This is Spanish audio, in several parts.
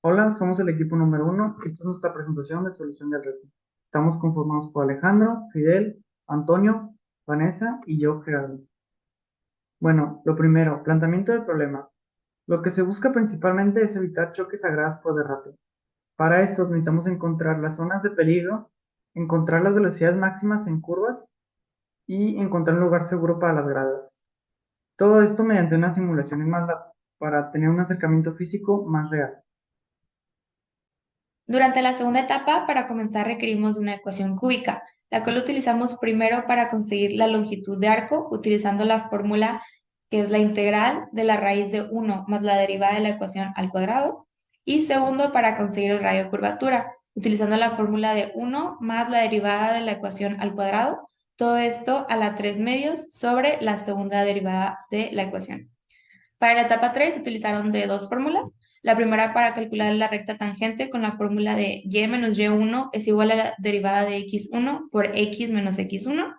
Hola, somos el equipo número uno. Esta es nuestra presentación de solución del reto. Estamos conformados por Alejandro, Fidel, Antonio, Vanessa y yo, Gerardo. Bueno, lo primero, planteamiento del problema. Lo que se busca principalmente es evitar choques a gradas por derrape. Para esto necesitamos encontrar las zonas de peligro, encontrar las velocidades máximas en curvas y encontrar un lugar seguro para las gradas. Todo esto mediante una simulación en MATLAB para tener un acercamiento físico más real. Durante la segunda etapa, para comenzar, requerimos de una ecuación cúbica, la cual utilizamos primero para conseguir la longitud de arco, utilizando la fórmula que es la integral de la raíz de uno más la derivada de la ecuación al cuadrado. Y segundo, para conseguir el radio de curvatura, utilizando la fórmula de uno más la derivada de la ecuación al cuadrado. Todo esto a la 3 medios sobre la segunda derivada de la ecuación. Para la etapa 3 se utilizaron de dos fórmulas. La primera para calcular la recta tangente con la fórmula de y menos y1 es igual a la derivada de x1 por x menos x1.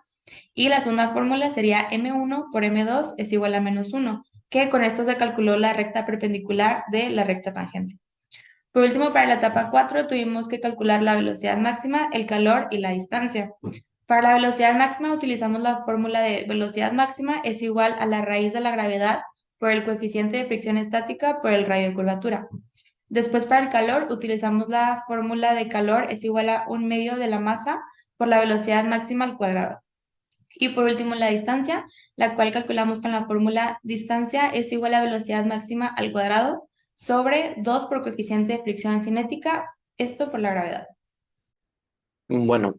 Y la segunda fórmula sería m1 por m2 es igual a menos 1, que con esto se calculó la recta perpendicular de la recta tangente. Por último, para la etapa 4 tuvimos que calcular la velocidad máxima, el calor y la distancia. Para la velocidad máxima utilizamos la fórmula de velocidad máxima es igual a la raíz de la gravedad por el coeficiente de fricción estática por el radio de curvatura. Después para el calor utilizamos la fórmula de calor es igual a un medio de la masa por la velocidad máxima al cuadrado. Y por último la distancia, la cual calculamos con la fórmula distancia es igual a velocidad máxima al cuadrado sobre 2 por coeficiente de fricción cinética, esto por la gravedad. Bueno,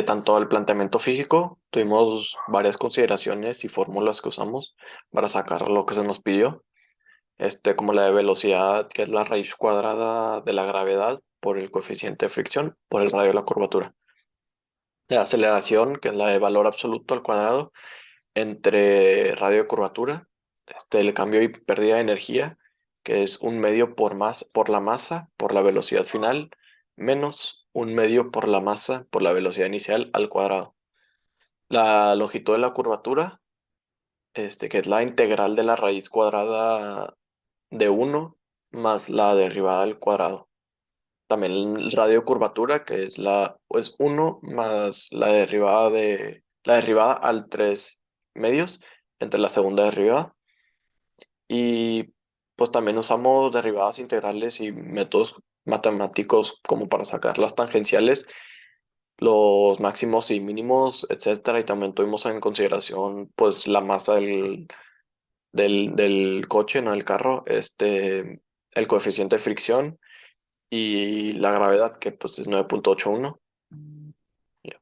tanto el planteamiento físico, tuvimos varias consideraciones y fórmulas que usamos para sacar lo que se nos pidió, como la de velocidad, que es la raíz cuadrada de la gravedad por el coeficiente de fricción, por el radio de la curvatura. La aceleración, que es la de valor absoluto al cuadrado, entre radio de curvatura, el cambio y pérdida de energía, que es un medio por la masa, por la velocidad final, menos un medio por la masa, por la velocidad inicial al cuadrado. La longitud de la curvatura, que es la integral de la raíz cuadrada de uno más la derivada al cuadrado. También el radio de curvatura, que es pues uno más la derivada al 3 medios entre la segunda derivada. Y pues también usamos derivadas integrales y métodos matemáticos como para sacar las tangenciales, los máximos y mínimos, etcétera. Y también tuvimos en consideración pues la masa del coche, no del carro, el coeficiente de fricción y la gravedad, que pues es 9.81. Ya.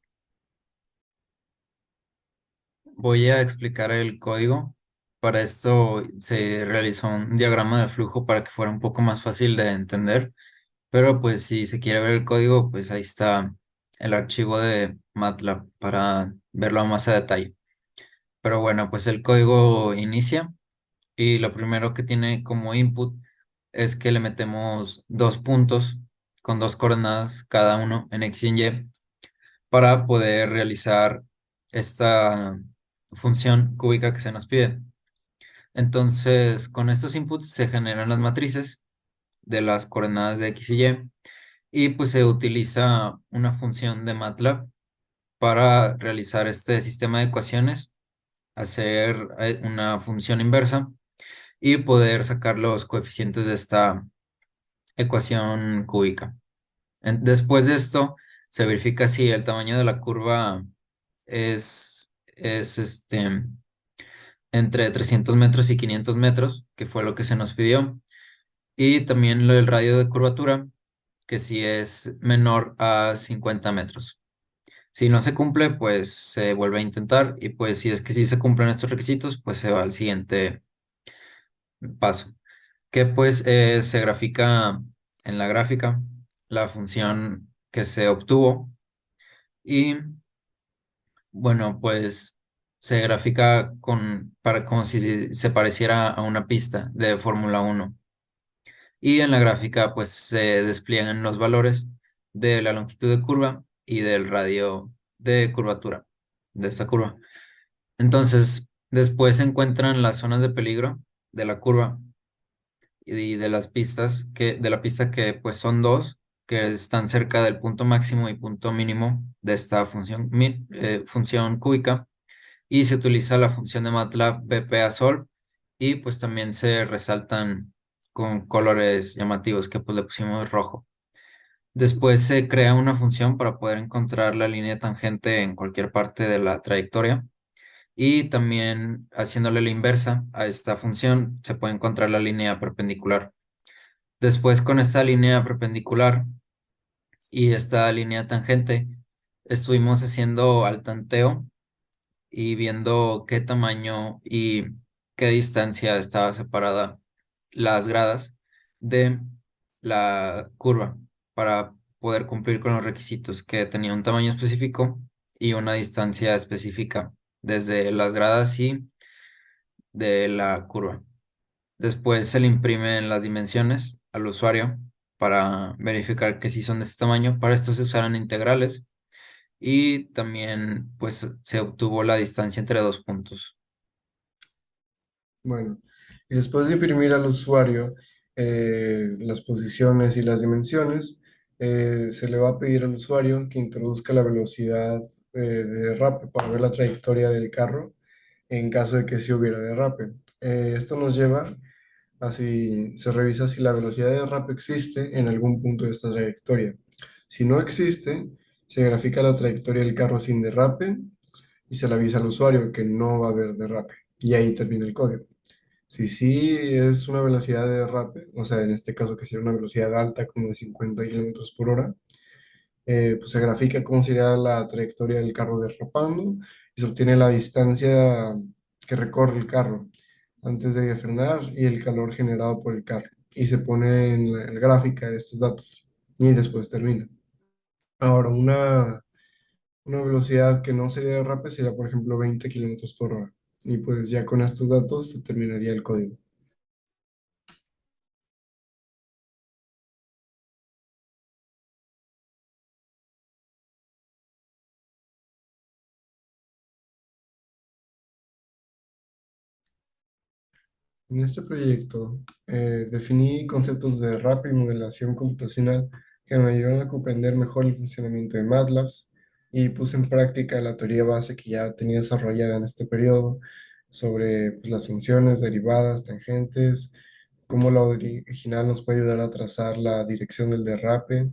Voy a explicar el código. Para esto se realizó un diagrama de flujo para que fuera un poco más fácil de entender. Pero pues si se quiere ver el código, pues ahí está el archivo de MATLAB para verlo más a detalle. Pero bueno, pues el código inicia y lo primero que tiene como input es que le metemos dos puntos con dos coordenadas cada uno en X y en Y para poder realizar esta función cúbica que se nos pide. Entonces, con estos inputs se generan las matrices de las coordenadas de X y Y y pues se utiliza una función de MATLAB para realizar este sistema de ecuaciones, hacer una función inversa y poder sacar los coeficientes de esta ecuación cúbica. Después de esto, se verifica si el tamaño de la curva es entre 300 metros y 500 metros, que fue lo que se nos pidió. Y también lo del radio de curvatura, que si es menor a 50 metros. Si no se cumple, pues se vuelve a intentar y pues si es que sí se cumplen estos requisitos, pues se va al siguiente paso, que pues se grafica en la gráfica la función que se obtuvo y bueno, pues se grafica para, como si se pareciera a una pista de Fórmula 1. Y en la gráfica pues se despliegan los valores de la longitud de curva y del radio de curvatura de esta curva. Entonces, después se encuentran las zonas de peligro de la curva y de las pistas, de la pista que pues son dos, que están cerca del punto máximo y punto mínimo de esta función cúbica, y se utiliza la función de MATLAB BPA-SOLVE, y pues también se resaltan con colores llamativos que pues le pusimos rojo. Después se crea una función para poder encontrar la línea tangente en cualquier parte de la trayectoria, y también haciéndole la inversa a esta función se puede encontrar la línea perpendicular. Después, con esta línea perpendicular y esta línea tangente, estuvimos haciendo al tanteo y viendo qué tamaño y qué distancia estaba separada las gradas de la curva para poder cumplir con los requisitos, que tenía un tamaño específico y una distancia específica desde las gradas y de la curva. Después se le imprimen las dimensiones al usuario para verificar que sí son de ese tamaño. Para esto se usaron integrales, y también pues se obtuvo la distancia entre dos puntos. Bueno, y después de imprimir al usuario las posiciones y las dimensiones, se le va a pedir al usuario que introduzca la velocidad de derrape para ver la trayectoria del carro en caso de que sí hubiera derrape. Esto nos lleva a si se revisa si la velocidad de derrape existe en algún punto de esta trayectoria. Si no existe, se grafica la trayectoria del carro sin derrape y se le avisa al usuario que no va a haber derrape. Y ahí termina el código. Si sí es una velocidad de derrape, o sea, en este caso que sería una velocidad alta como de 50 kilómetros por hora, pues se grafica cómo sería la trayectoria del carro derrapando y se obtiene la distancia que recorre el carro antes de frenar y el calor generado por el carro. Y se pone en la gráfica de estos datos y después termina. Ahora, una velocidad que no sería derrape sería, por ejemplo, 20 kilómetros por hora. Y pues ya con estos datos se terminaría el código. En este proyecto definí conceptos de derrape y modelación computacional que me ayudaron a comprender mejor el funcionamiento de MATLAB, y puse en práctica la teoría base que ya tenía desarrollada en este periodo sobre pues, las funciones, derivadas, tangentes, cómo la original nos puede ayudar a trazar la dirección del derrape,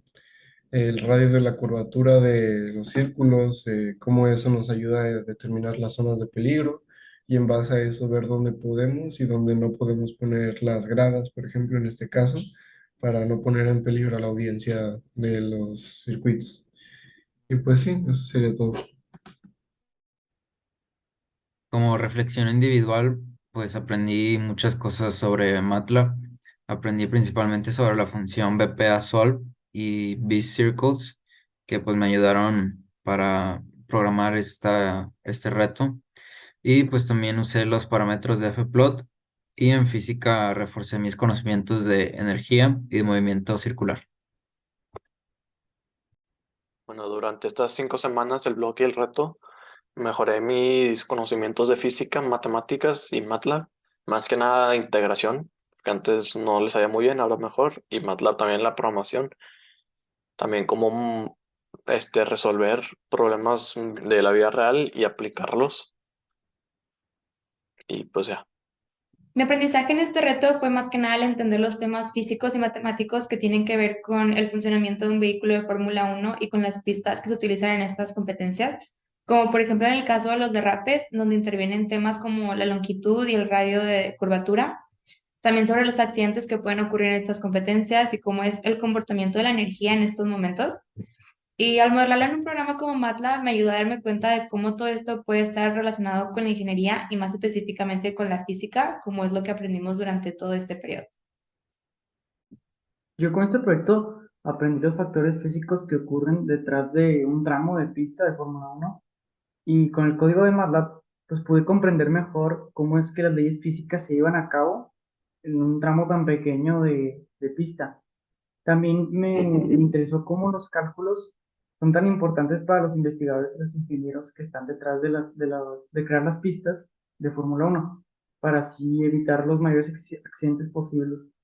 el radio de la curvatura de los círculos, cómo eso nos ayuda a determinar las zonas de peligro, y en base a eso ver dónde podemos y dónde no podemos poner las gradas, por ejemplo, en este caso, para no poner en peligro a la audiencia de los circuitos. Y pues sí, eso sería todo. Como reflexión individual, pues aprendí muchas cosas sobre MATLAB. Aprendí principalmente sobre la función BPA-SOLVE y BCircles, que pues me ayudaron para programar este reto. Y pues también usé los parámetros de Fplot, y en física reforcé mis conocimientos de energía y de movimiento circular. Bueno, durante estas 5 semanas del blog y el reto, mejoré mis conocimientos de física, matemáticas y MATLAB. Más que nada integración, que antes no les sabía muy bien, ahora mejor. Y MATLAB también la programación. También cómo resolver problemas de la vida real y aplicarlos. Y pues ya. Mi aprendizaje en este reto fue más que nada el entender los temas físicos y matemáticos que tienen que ver con el funcionamiento de un vehículo de Fórmula 1 y con las pistas que se utilizan en estas competencias, como por ejemplo en el caso de los derrapes, donde intervienen temas como la longitud y el radio de curvatura, también sobre los accidentes que pueden ocurrir en estas competencias y cómo es el comportamiento de la energía en estos momentos. Y al modelarlo en un programa como MATLAB me ayuda a darme cuenta de cómo todo esto puede estar relacionado con la ingeniería y más específicamente con la física, como es lo que aprendimos durante todo este periodo. Yo con este proyecto aprendí los factores físicos que ocurren detrás de un tramo de pista de Fórmula 1, y con el código de MATLAB pues pude comprender mejor cómo es que las leyes físicas se llevan a cabo en un tramo tan pequeño de pista. También me interesó cómo los cálculos son tan importantes para los investigadores y los ingenieros que están detrás de crear las pistas de Fórmula 1, para así evitar los mayores accidentes posibles.